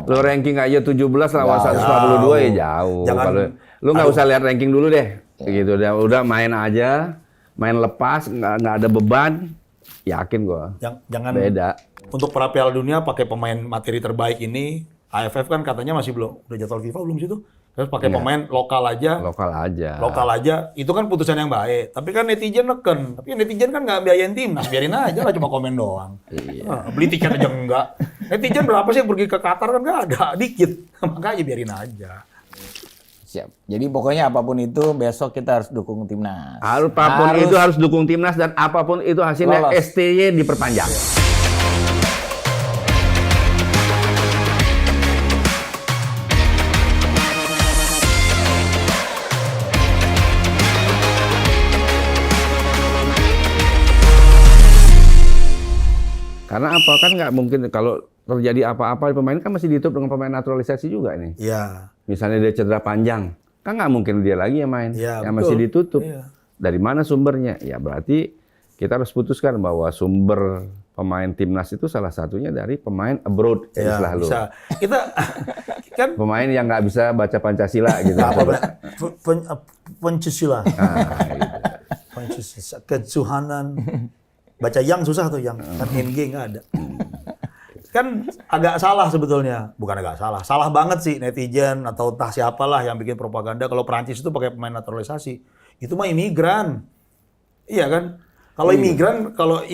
Lo ranking aja 17 lawan 142 ya jauh. Kalau lu nggak usah lihat ranking dulu deh. Gitu udah main aja, main lepas, nggak ada beban. Yakin gua. Jangan beda. Untuk pra Piala Dunia pakai pemain materi terbaik ini, AFF kan katanya masih belum, udah jadwal FIFA belum situ? Terus pakai pemain lokal aja. Lokal aja, itu kan putusan yang baik. Tapi kan netizen neken. Tapi netizen kan nggak biayain timnas, biarin aja lah cuma komen doang. Beli tiket aja enggak. Netizen berapa sih yang pergi ke Qatar kan nggak ada, dikit. Makanya biarin aja. Siap. Jadi pokoknya apapun itu besok kita harus dukung timnas. Apapun itu harus dukung timnas dan apapun itu hasilnya STY diperpanjang. Karena apa? Kan nggak mungkin kalau terjadi apa-apa pemain kan masih ditutup dengan pemain naturalisasi juga nih. Iya. Misalnya dia cedera panjang, kan nggak mungkin dia lagi yang main. Ya, yang masih ditutup. Iya. Dari mana sumbernya? Ya berarti kita harus putuskan bahwa sumber pemain timnas itu salah satunya dari pemain abroad. Ya, bisa. Kita kan pemain yang nggak bisa baca Pancasila gitu. Pancasila. Gitu. Pancasila. Ketuhanan. Baca yang susah tuh yang. Kan NG nggak ada. Kan agak salah sebetulnya. Bukan agak salah. Salah banget sih netizen atau entah siapalah yang bikin propaganda. Kalau Perancis itu pakai pemain naturalisasi. Itu mah imigran. Iya kan? Kalau imigran, kalau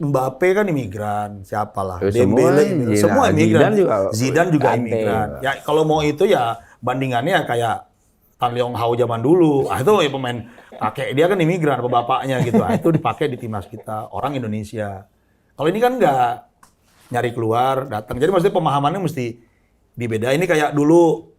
Mbappe kan imigran. Siapalah. Dembele. Semua imigran. Zidane juga imigran. Ya kalau mau itu ya bandingannya kayak Tan Leong Hao zaman dulu. Itu ya pemain kakek dia kan imigran, apa bapaknya gitu. Itu dipakai di timnas kita. Orang Indonesia. Kalau ini kan nggak nyari keluar, datang. Jadi maksudnya pemahamannya mesti dibeda. Ini kayak dulu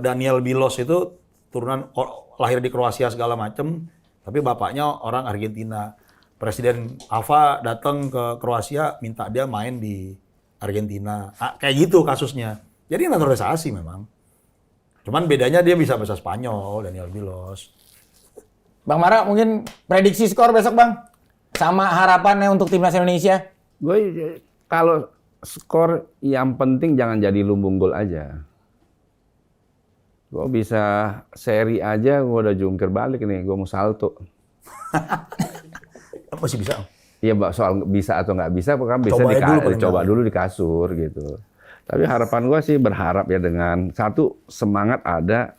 Daniel Bilos itu turunan lahir di Kroasia segala macem, tapi bapaknya orang Argentina. Presiden AFA datang ke Kroasia minta dia main di Argentina. Nah, kayak gitu kasusnya. Jadi naturalisasi memang. Cuman bedanya dia bisa bahasa Spanyol, Daniel Bilos. Bang Mara, mungkin prediksi skor besok, Bang? Sama harapannya untuk timnas Indonesia? Gue kalau skor yang penting jangan jadi lumbung gol aja. Gue bisa seri aja, gue udah jungkir balik nih, gue mau salto. Masih bisa? Iya, soal bisa atau nggak bisa, kan bisa coba dulu di kasur gitu. Tapi harapan gue sih berharap ya dengan satu semangat ada,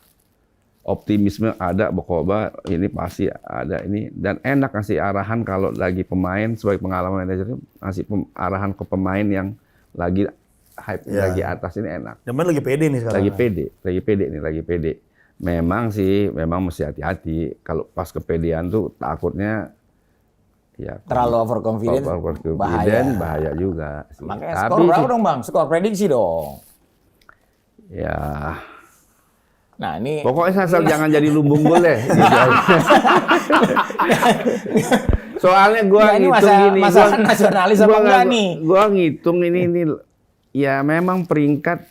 optimisme ada, Bokoba ini pasti ada ini, dan enak ngasih arahan kalau lagi pemain sebagai pengalaman manajer ngasih arahan ke pemain yang lagi hype lagi atas ini enak. Yang lagi pede nih sekarang. Lagi pede. Memang mesti hati-hati kalau pas kepedean tuh takutnya ya terlalu overconfident, bahaya juga. Makanya skor berapa dong, Bang? Skor prediksi dong. Ya. Nah, ini pokoknya asal jangan jadi lumbung gol deh. Gitu. Soalnya gua ngitung gini, masalah nasionalis apa enggak nih? Gua ngitung ini ya memang peringkat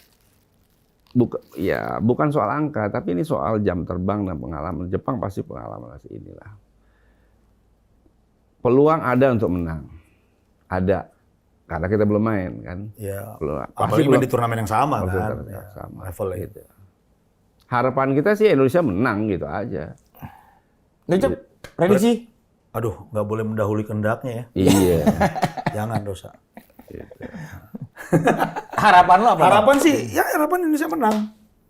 bukan soal angka, tapi ini soal jam terbang dan pengalaman. Jepang pasti pengalaman inilah. Peluang ada untuk menang. Ada. Karena kita belum main kan. Iya. Apalagi main di turnamen yang sama kan. Sama. Levelnya gitu. Harapan kita sih Indonesia menang gitu aja. Nucup, prediksi? Aduh, nggak boleh mendahului kehendaknya ya. Iya. Jangan dosa. Gitu. Harapan lo apa? Harapan sih, ya harapan Indonesia menang.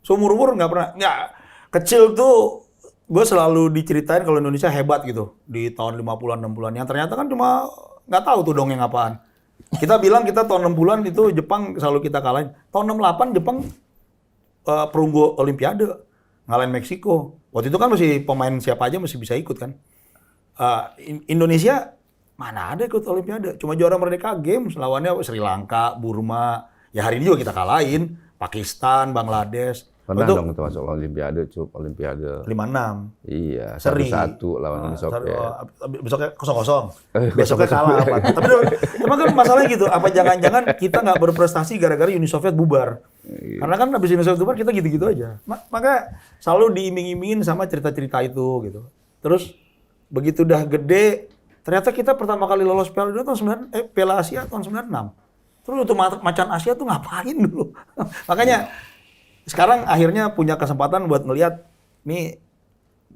Seumur-umur nggak pernah. Ya, kecil tuh gue selalu diceritain kalau Indonesia hebat gitu. Di tahun 50-an, 60-an. Yang ternyata kan cuma nggak tahu tuh dongeng apaan. Kita bilang kita tahun 60-an itu Jepang selalu kita kalahin. Tahun 68 Jepang perunggu Olimpiade, ngalahin Meksiko. Waktu itu kan masih pemain siapa aja masih bisa ikut kan. Indonesia mana ada ikut Olimpiade, cuma juara Merdeka Games, lawannya Sri Lanka, Burma. Ya hari ini juga kita kalahin, Pakistan, Bangladesh. Pernah dong itu masuk Olimpiade, Olimpiade. 56. Iya, Seri. 1-1 lawan Uni Soviet. Besoknya 0-0. Besoknya kalah. Tapi emang kan masalahnya gitu, apa jangan-jangan kita nggak berprestasi gara-gara Uni Soviet bubar? Karena kan habis Uni Soviet bubar kita gitu-gitu aja. Maka selalu diiming-imingin sama cerita-cerita itu gitu. Terus begitu udah gede, ternyata kita pertama kali lolos Piala Dunia Piala Asia tahun 96. Terus untuk macan Asia tuh ngapain dulu? Makanya sekarang akhirnya punya kesempatan buat ngelihat nih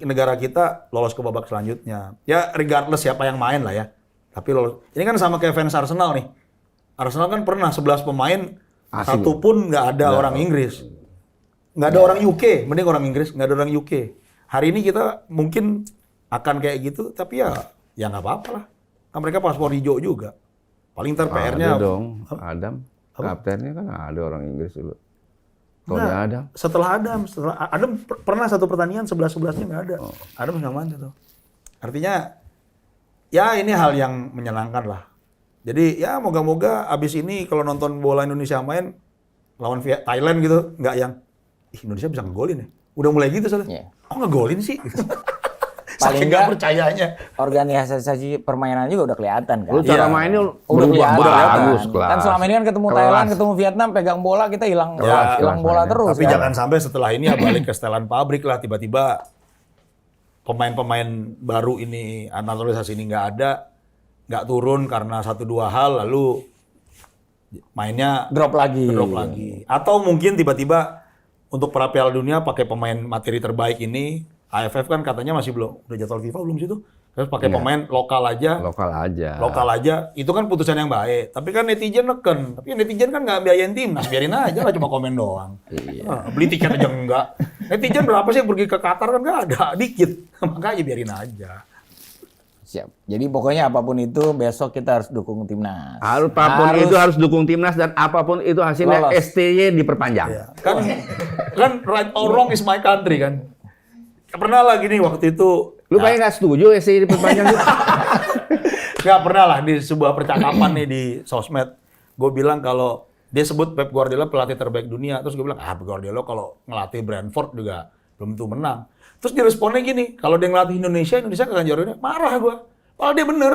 negara kita lolos ke babak selanjutnya. Ya regardless siapa yang main lah ya. Tapi lolos. Ini kan sama kayak fans Arsenal nih. Arsenal kan pernah 11 pemain asing. satu pun nggak ada orang Inggris. Nggak ada orang UK, mending orang Inggris, nggak ada orang UK. Hari ini kita mungkin akan kayak gitu, tapi ya nggak apa-apa lah. Kan mereka paspor hijau juga. Paling ntar PR-nya... Ada dong, Adam. Kaptennya kan ada orang Inggris dulu. Tony Nah, Adam. setelah Adam pernah satu pertandingan 11-11-nya nggak ada. Adam nggak main tuh. Artinya, ya ini hal yang menyenangkan lah. Jadi ya moga-moga abis ini kalau nonton bola Indonesia main lawan Thailand gitu, nggak yang Indonesia bisa ngegolin ya. Udah mulai gitu soalnya. Oh ngegolin sih. Paling nggak percayanya. Organisasi permainan juga udah kelihatan kan. Lu cara mainnya Udah berubah kelihatan. bagus, kelas. Kan selama ini kan ketemu Thailand, ketemu Vietnam, pegang bola kita hilang bola terus. Tapi kan? jangan sampai setelah ini ya balik ke setelan pabrik lah. Tiba-tiba pemain-pemain baru ini, naturalisasi ini nggak turun karena 1-2 hal, lalu mainnya drop lagi. Atau mungkin tiba-tiba untuk pra Piala Dunia pakai pemain materi terbaik ini, AFF kan katanya masih belum, udah jadwal FIFA belum sih itu? Terus pakai pemain lokal aja. Lokal aja, itu kan putusan yang baik. Tapi kan netizen neken. Tapi netizen kan nggak biayain timnas, biarin aja lah cuma komen doang. Beli tiket aja enggak. Netizen berapa sih yang pergi ke Qatar kan nggak ada, dikit. Makanya biarin aja. Siap. Jadi pokoknya apapun itu besok kita harus dukung timnas. Apapun itu harus dukung timnas dan apapun itu hasilnya Lolos. STY diperpanjang. Ya. Kan right or wrong is my country kan. Pernah lah gini waktu itu. Lu kayak nggak setuju STY diperpanjang gitu? Nggak pernah lah di sebuah percakapan nih di sosmed. Gue bilang kalau dia sebut Pep Guardiola pelatih terbaik dunia. Terus gue bilang, Pep Guardiola kalau ngelatih Brentford juga belum tentu menang. Terus dia responnya gini, kalau dia ngelatih Indonesia kagak juara. Marah gue. Padahal dia bener.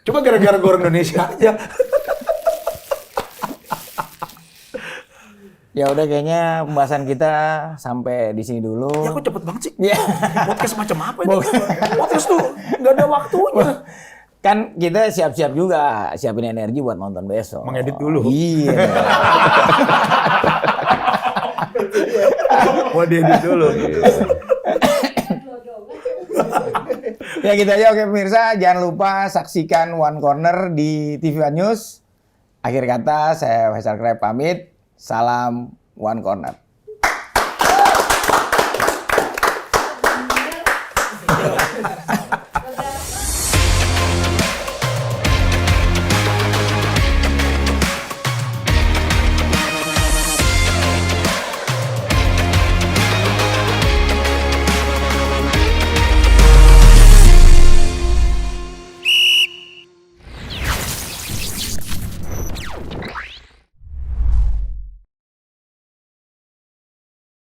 Coba gara-gara gue orang Indonesia aja. Ya udah kayaknya pembahasan kita sampai di sini dulu. Ya kok cepet banget sih? Iya. Podcast macam apa ini? Podcast tuh nggak ada waktunya. Kan kita siap-siap juga, siapin energi buat nonton besok. Mengedit dulu. Iya. Mau diedit dulu. Ya gitu aja, oke pemirsa. Jangan lupa saksikan One Corner di TV One News. Akhir kata, saya Faisal Kreb pamit. Salam One Corner.